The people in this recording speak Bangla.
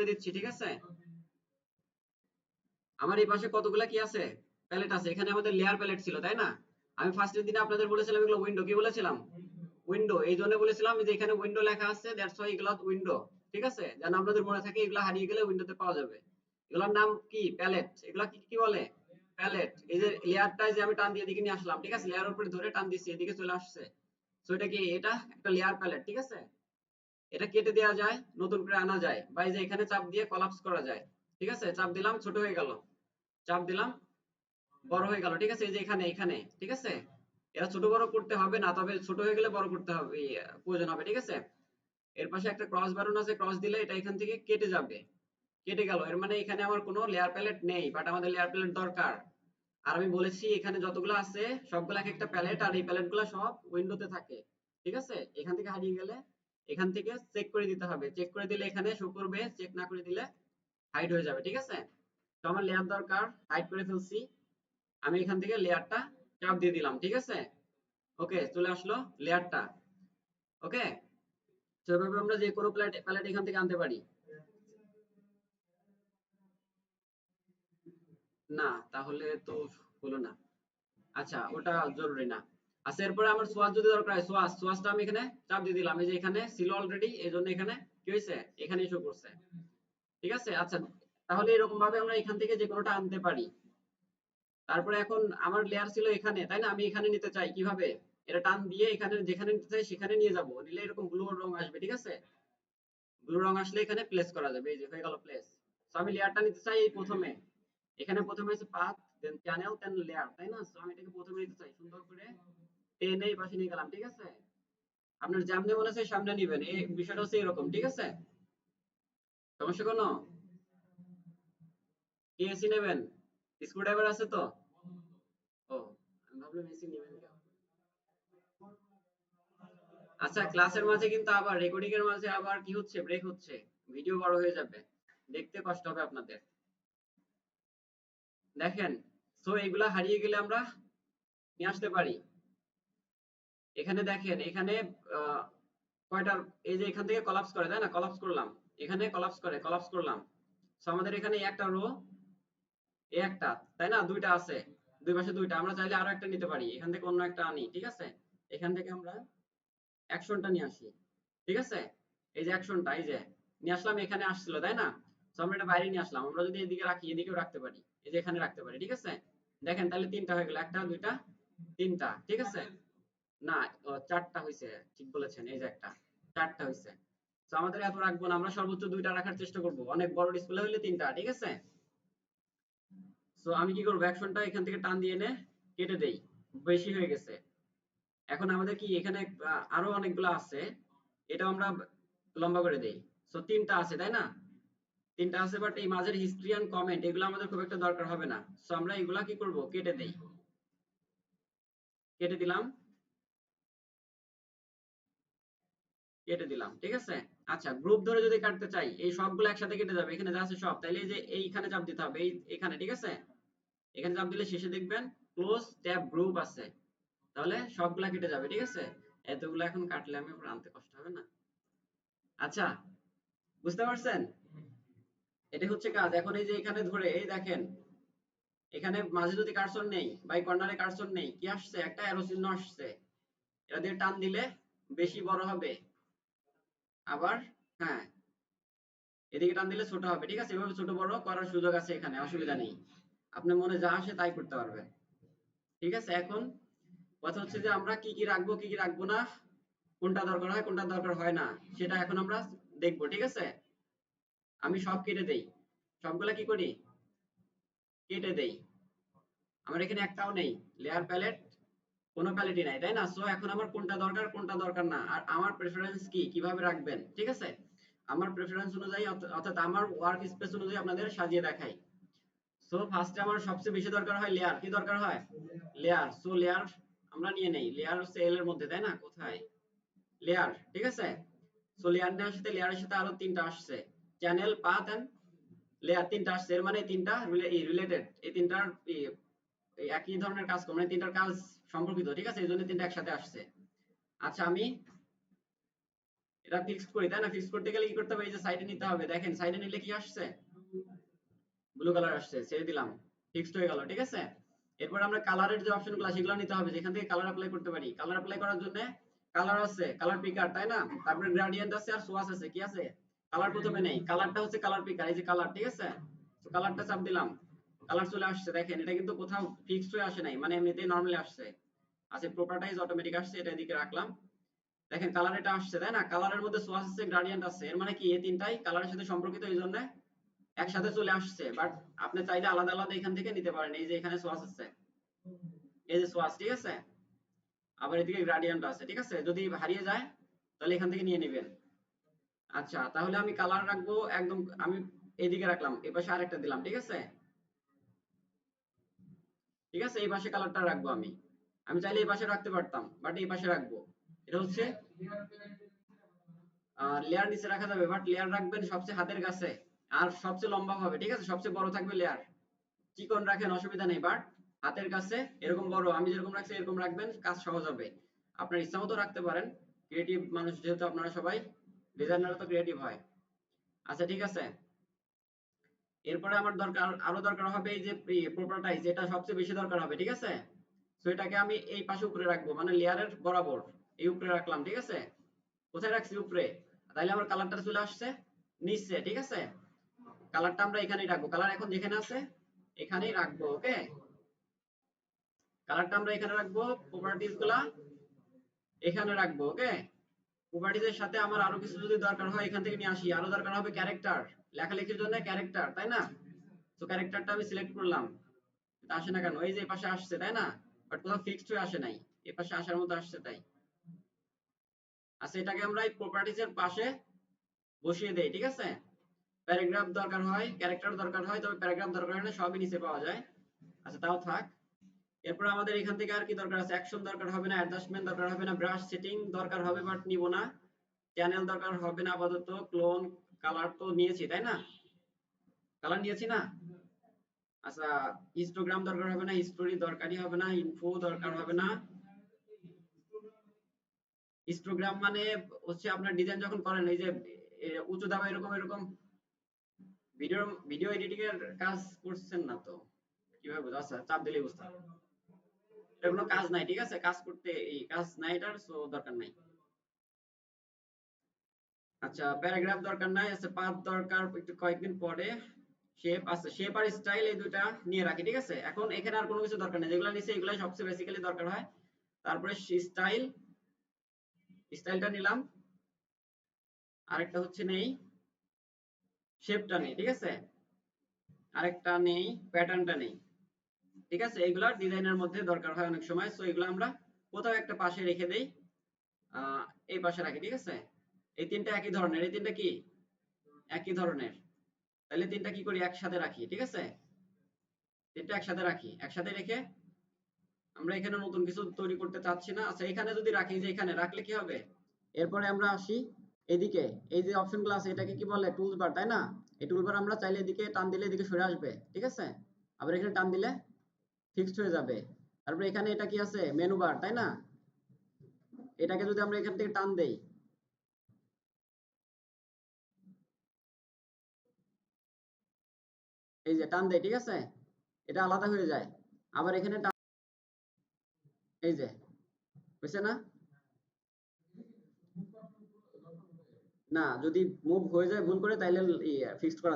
দিচ্ছি, ঠিক আছে? আমার এই পাশে কতগুলা কি আছে, প্যালেট আছে। এখানে আমাদের লেয়ার প্যালেট ছিল, তাই না? আমি ফার্স্টের দিনে আপনাদের বলেছিলাম এগুলো উইন্ডো, কি বলেছিলাম? উইন্ডো। এই জন্য বলেছিলাম যে এখানে উইন্ডো লেখা আছে, দ্যাটস ওয়াই এগুলা উইন্ডো, ঠিক আছে? যেন আপনাদের মনে থাকে এগুলা হারিয়ে গেলে উইন্ডোতে পাওয়া যাবে। এগুলোর নাম কি? প্যালেট। এগুলা কি কি বলে? প্যালেট। এই যে লেয়ারটা যে আমি টান দিয়ে এদিকে নিয়ে আসলাম, ঠিক আছে? লেয়ারের উপরে ধরে টান দিচ্ছি, এদিকে চলে আসছে। সো এটা কি? এটা একটা লেয়ার প্যালেট, ঠিক আছে? এটা কেটে দেওয়া যায়, নতুন করে আনা যায়, বা এই যে এখানে চাপ দিয়ে কলাপস করা যায়, ঠিক আছে? চাপ দিলাম, ছোট হয়ে গেল। চাপ দিলাম, বড় হয়ে গেল, ঠিক আছে? এই যে এখানে এখানে, ঠিক আছে? এটা ছোট বড় করতে হবে না, তবে ছোট হয়ে গেলে বড় করতে হবে, প্রয়োজন হবে, ঠিক আছে? এর পাশে একটা ক্রস বাটন আছে, ক্রস দিলে এটা এখান থেকে কেটে যাবে। কেটে গেল, এর মানে এখানে আমার কোনো লেয়ার প্যালেট নেই, বাট আমাদের লেয়ার প্যালেট দরকার। আর আমি বলেছি এখানে যতগুলো আছে সবগুলো এক একটা প্যালেট, আর এই প্যালেট গুলো সব উইন্ডোতে থাকে, ঠিক আছে? এখান থেকে হারিয়ে গেলে এখান থেকে চেক করে দিতে হবে। চেক করে দিলে এখানে শো করবে, চেক না করে দিলে হাইড হয়ে যাবে, ঠিক আছে? তো আমার লেয়ার দরকার, হাইড করে ফেলছি। আমি এখান থেকে লেয়ারটা চাপ দিয়ে দিলাম, ঠিক আছে? ওকে, চলে আসলো লেয়ারটা। ওকে, তো এভাবে আমরা যে কোনো প্যালেট প্যালেট এখান থেকে আনতে পারি। না, তাহলে তো হলো না। আচ্ছা, ওটা জরুরি না। আচ্ছা, এরপরে আমার সোয়াচ যদি দরকার হয়, সোয়াচটা আমি এখানে চাপ দিয়ে দিলাম। এই যে এখানে ছিল অলরেডি, এই জন্য এখানে কি হয়েছে, এখানে শো করছে, ঠিক আছে? আচ্ছা, তাহলে এরকম ভাবে আমরা এখান থেকে যে কোনোটা আনতে পারি। তারপরে এখন আমার লেয়ার ছিল এখানে, তাই না? আমি এখানে নিতে চাই, কিভাবে? এটা টান দিয়ে এখানে যেখানে নিতে চাই সেখানে নিয়ে যাব, নিলে এরকম ব্লু রং আসবে, ঠিক আছে? ব্লু রং আসলে এখানে প্লেস করা যাবে, এই যে হয়ে গেল প্লেস। তো আমি লেয়ারটা নিতে চাই এই প্রথমে। এখানে প্রথমে হচ্ছে পাথ, দেন চ্যানেল, দেন লেয়ার, তাই না? তো আমি এটাকে প্রথমে নিতে চাই, সুন্দর করে টেনে এই পাশে নিয়ে গেলাম, ঠিক আছে? আপনার যেমনে মনে আছে সামনে নিবেন, এই বিষয়টা হচ্ছে এরকম, ঠিক আছে? সমস্যা কোনো? কি এসি নেবেন? স্ক্রুড্রাইভার আছে তো? ও, আমি ভাবলাম এসি নেবেন কেন। আচ্ছা, ক্লাসের মাঝে কিন্তু আবার রেকর্ডিং এর মাঝে আবার কি হচ্ছে, ব্রেক হচ্ছে, ভিডিও বড় হয়ে যাবে, দেখতে কষ্ট হবে আপনাদের। দেখেন, তো এইগুলা হারিয়ে গেলে আমরা নিয়ে আসতে পারি। এখানে দেখেন, এখানে আহ, কয়টা, এই যে এখান থেকে কলাপস করে, তাই না? কলাপস করলাম, এখানে কলাপস করে, কলাপস করলাম। তো আমাদের এখানে একটা রো, এই একটা, তাই না? দুইটা আছে, দুই পাশে দুইটা। আমরা চাইলে আরো একটা নিতে পারি, এখান থেকে অন্য একটা আনি, ঠিক আছে? এখান থেকে আমরা অ্যাকশনটা নিয়ে আসি, ঠিক আছে? এই যে অ্যাকশনটা, এই যে নিয়ে আসলাম, এখানে আসছিল, তাই না? তো আমরা এটা বাইরে নিয়ে আসলাম। আমরা যদি এদিকে রাখি, এদিকেও রাখতে পারি, এই যে এখানে রাখতে পারি, ঠিক আছে? দেখেন, তাহলে তিনটা হয়ে গেল, একটা দুইটা তিনটা, ঠিক আছে? না, চারটা হয়েছে, ঠিক বলেছেন, এই যে একটা, চারটা হয়েছে। তো আমাদের এত রাখবো না, আমরা সর্বোচ্চ দুইটা রাখার চেষ্টা করব, অনেক বড় ডিসপ্লে হলে তিনটা, ঠিক আছে? তো আমি কি করবো, অ্যাকশনটা এখান থেকে টান দিয়ে এনে কেটে দেই, বেশি হয়ে গেছে। এখন আমাদের কি এখানে আরো অনেকগুলো আছে, এটা আমরা লম্বা করে দেই। সো তিনটা আছে, তাই না? তিনটা আছে, বাট এই মাঝের হিস্ট্রি এন্ড কমেন্ট এগুলো আমাদের খুব একটা দরকার হবে না। সো আমরা এগুলা কি করব, কেটে দেই। কেটে দিলাম, কেটে দিলাম, ঠিক আছে? আচ্ছা, গ্রুপ ধরে যদি কাটতে চাই, এই সবগুলো একসাথে কেটে যাবে, এখানে যা আছে সব। তাইলে এই যে এইখানে চাপ দিতে হবে, এই এখানে, ঠিক আছে? এখানে চাপ দিলে শেষে দেখবেন ক্লোজ ট্যাব গ্রুপ আছে, তাহলে সবগুলা কেটে যাবে, ঠিক আছে? এতগুলো এখন কাটলে আমি আবার আনতে কষ্ট হবে না। আচ্ছা, বুঝতে পারছেন? এটা হচ্ছে কাজ। এখন এই যে এখানে ধরে, এই দেখেন, এখানে মাঝে যদি কার্সর নেই বা এই কর্নারে কার্সর নেই, কি আসছে, একটা অ্যারো চিহ্ন আসছে। এটা দিয়ে টান দিলে বেশি বড় হবে, আবার হ্যাঁ, এদিকে টান দিলে ছোট হবে, ঠিক আছে? এভাবে ছোট বড় করার সুযোগ আছে, এখানে অসুবিধা নেই। আপনার মনে যা আসে তাই করতে পারবেন, ঠিক আছে? এখন কথা হচ্ছে যে আমরা কি কি রাখবো, কি কি রাখবো না, কোনটা দরকার হয়, কোনটা দরকার হয় না, সেটা এখন আমরা দেখবো, ঠিক আছে? আমি সব কেটে দেই, সবগুলা কি করি, কেটে দেই। আমার এখানে একটাও নেই, লেয়ার প্যালেট কোনো প্যালেটই নাই, তাই না? সো এখন আমার কোনটা দরকার, কোনটা দরকার না, আর আমার প্রেফারেন্স কি, কিভাবে রাখবেন, ঠিক আছে? আমার প্রেফারেন্স অনুযায়ী, অর্থাৎ আমার ওয়ার্ক স্পেস অনুযায়ী আপনাদের সাজিয়ে দেখাই। সো ফার্স্টে আমার সবচেয়ে বেশি দরকার হয় লেয়ার, কি দরকার হয়, লেয়ার। সো লেয়ার আমরা নিয়ে নেই, লেয়ার হচ্ছে এল এর মধ্যে, তাই না? কোথায়, লেয়ার, ঠিক আছে? সো লেয়ার নেওয়ার সাথে লেয়ারের সাথে আরো তিনটা আসছে, চ্যানেল, পাথ এন্ড লেয়ার, তিনটা আসছে। এর মানে তিনটা রিলেটেড, এই তিনটার এই একই ধরনের কাজ করে, মানে তিনটার কাজ সম্পর্কিত, ঠিক আছে? এই জন্য তিনটা একসাথে আসছে। আচ্ছা, আমি এটা ফিক্সড করি, তাই না? ফিক্সড করতে গেলে কি করতে হবে, এই যে সাইডে নিতে হবে, দেখেন সাইডে নিলে কি আসছে, ব্লু কালার আসছে, ছেড়ে দিলাম, ফিক্সড হয়ে গেল, ঠিক আছে। এরপর আমরা কালারের যে অপশনগুলো সেগুলো নিতে হবে, যেখান থেকে কালার অ্যাপ্লাই করতে পারি। কালার অ্যাপ্লাই করার জন্য কালার আছে, কালার পিকার, তাই না? তারপরে গ্রেডিয়েন্ট আছে আর সোয়াস আছে, কি আছে? কালার প্রথমে নেই, কালারটা হচ্ছে কালার পিকার, এই যে কালার, ঠিক আছে। তো কালারটা চাপ দিলাম, কালার চলে আসছে, দেখেন এটা কিন্তু কোথাও ফিক্সড হয়ে আসে নাই, মানে এমনিতেই নরমালি আসছে। আচ্ছা, প্রপার্টাইজ অটোমেটিক আসছে, এটা এদিকে রাখলাম। দেখেন কালার এটা আসছে, তাই না? কালারের মধ্যে সোয়াস আছে, গ্রেডিয়েন্ট আছে, এর মানে কি এই তিনটাই কালারের সাথে সম্পর্কিত, এই জন্য একসাথে চলে আসছে। বাট আপনি চাইলে আলাদা আলাদা এখান থেকে নিতে পারেন, এই যে এখানে সোয়াস আছে, এই যে সোয়াস, ঠিক আছে। আবার এদিকে গ্রেডিয়েন্ট আছে, ঠিক আছে। যদি হারিয়ে যায় তাহলে এখান থেকে নিয়ে নেবেন। আচ্ছা, তাহলে আমি কালার রাখবো একদম, আমি এইদিকে রাখলাম, এই পাশে আরেকটা দিলাম, ঠিক আছে। ঠিক আছে, এই পাশে কালারটা রাখবো আমি। আমি চাইলে এই পাশে রাখতে পারতাম, বাট এই পাশে রাখবো। এটা হচ্ছে লেয়ার নিচে রাখা যাবে, বাট লেয়ার রাখবেন সবচেয়ে হাতের কাছে, আর সবচেয়ে লম্বা হবে, ঠিক আছে। সবচেয়ে বড় থাকবে লেয়ার, চিকন রাখেন অসুবিধা নেই, বাট হাতের কাছে এরকম বড়, আমি যেরকম রাখছি এরকম রাখবেন, কাজ সহজ হবে। আপনার ইচ্ছা মতো রাখতে পারেন, ক্রিয়েটিভ মানুষ যেহেতু আপনারা সবাই, ডিজাইনাররা তো ক্রিয়েটিভ হয়। আচ্ছা, ঠিক আছে। এরপরে আমার দরকার, আরো দরকার হবে এই যে প্রপার্টাইজ, এটা সবচেয়ে বেশি দরকার হবে, ঠিক আছে। তো এটাকে আমি এই পাশে উপরে রাখবো, মানে লেয়ারের বরাবর এই উপরে রাখলাম, ঠিক আছে। কোথায় রাখছি? উপরে। তাইলে আমার কালারটা চলে আসছে নিচে, ঠিক আছে। কালারটা আমরা এখানেই রাখবো, কালার এখন যেখানে আছে এখানেই রাখবো, ওকে। কালারটা আমরা এখানে রাখবো, প্রপার্টিজ গুলা এখানে রাখবো, ওকে। প্রপার্টিজ এর সাথে আমার আরো কিছু যদি দরকার হয় এখান থেকে নিয়ে আসি, আরো দরকার হবে ক্যারেক্টার, লেখালেখির জন্য ক্যারেক্টার, তাই না? তো ক্যারেক্টারটা আমি সিলেক্ট করলাম, এটা আসে না কেন? এই যে এই পাশে আসছে, তাই না? বাট কোথাও ফিক্সড হয়ে আসে নাই, এই পাশে আসার মতো আসছে, তাই। আচ্ছা, এটাকে আমরা এই প্রপার্টিজ এর পাশে বসিয়ে দেই, ঠিক আছে। প্যারাগ্রাফ দরকার হয়, ক্যারেক্টার দরকার হয়, তবে প্যারাগ্রাফ দরকার হয় না, সবই নিচে পাওয়া যায়। আচ্ছা, তাও থাক। এরপর আমাদের এখান থেকে আর কি দরকার আছে? অ্যাকশন দরকার হবে না, অ্যাডজাস্টমেন্ট দরকার হবে না, ব্রাশ সেটিং দরকার হবে বাট নিব না, চ্যানেল দরকার হবে না আপাতত, ক্লোন, কালার তো নিয়েছি, তাই না? কালার নিয়েছি না? আচ্ছা, হিস্টোগ্রাম দরকার হবে না, হিস্টোরি দরকারই হবে না, ইনফো দরকার হবে না। হিস্টোগ্রাম মানে হচ্ছে আপনার ডিজাইন যখন করেন, এই যে উঁচু দাবা এরকম এরকম ভিডিও ভিডিও এডিটিং এর কাজ করছেন না তো, কিভাবে বুঝা? আচ্ছা, চাপ দিলেই বুঝতে হবে। এটা কোনো কাজ নাই, ঠিক আছে, কাজ করতে এই কাজ নাই এটার, সো দরকার নাই। আচ্ছা, প্যারাগ্রাফ দরকার নাই। আচ্ছা, পাথ দরকার একটু কয়েকদিন পরে। শেপ আছে, শেপ আর স্টাইল এই দুইটা নিয়ে রাখি, ঠিক আছে। এখন এখানে আর কোনো কিছু দরকার নেই, যেগুলো নিচে এগুলাই সবচেয়ে বেসিক্যালি দরকার হয়। তারপরে স্টাইল, স্টাইলটা নিলাম, আরেকটা হচ্ছে নেই, শেপটা নেই, ঠিক আছে। আরেকটা নেই, প্যাটার্নটা নেই, ঠিক আছে। এগুলা ডিজাইনের মধ্যে দরকার হয় অনেক সময়, সো এগুলো আমরা কোথাও একটা পাশে রেখে দেই, আহ এই পাশে রাখি, ঠিক আছে। এই তিনটা একই ধরনের, এই তিনটা কি একই ধরনের, তাহলে তিনটা কি করি, একসাথে রাখি, ঠিক আছে। তিনটা একসাথে রাখি, একসাথে রেখে আমরা এখানে নতুন কিছু তৈরি করতে চাচ্ছি না। আচ্ছা, এখানে যদি রাখি, যে এখানে রাখলে কি হবে, এরপরে আমরা আসি এদিকে, এই যে অপশনগুলো আছে এটাকে কি বলে, টুলস বার, তাই না? এই টুল বার আমরা চাইলে এদিকে টান দিলে এদিকে সরে আসবে, ঠিক আছে। আবার এখানে টান দিলে ফিক্সড হয়ে যাবে। তারপরে এখানে এটা কি আছে, মেনু বার, তাই না? এটাকে যদি আমরা এখান থেকে টান দেই, এই যে টান দেই, ঠিক আছে, এটা আলাদা হয়ে যায়। আবার এখানে টান, এই যে, হয়েছে না? না, যদি মুভ হয়ে যায় ভুল করে তাইলে ফিক্সড করা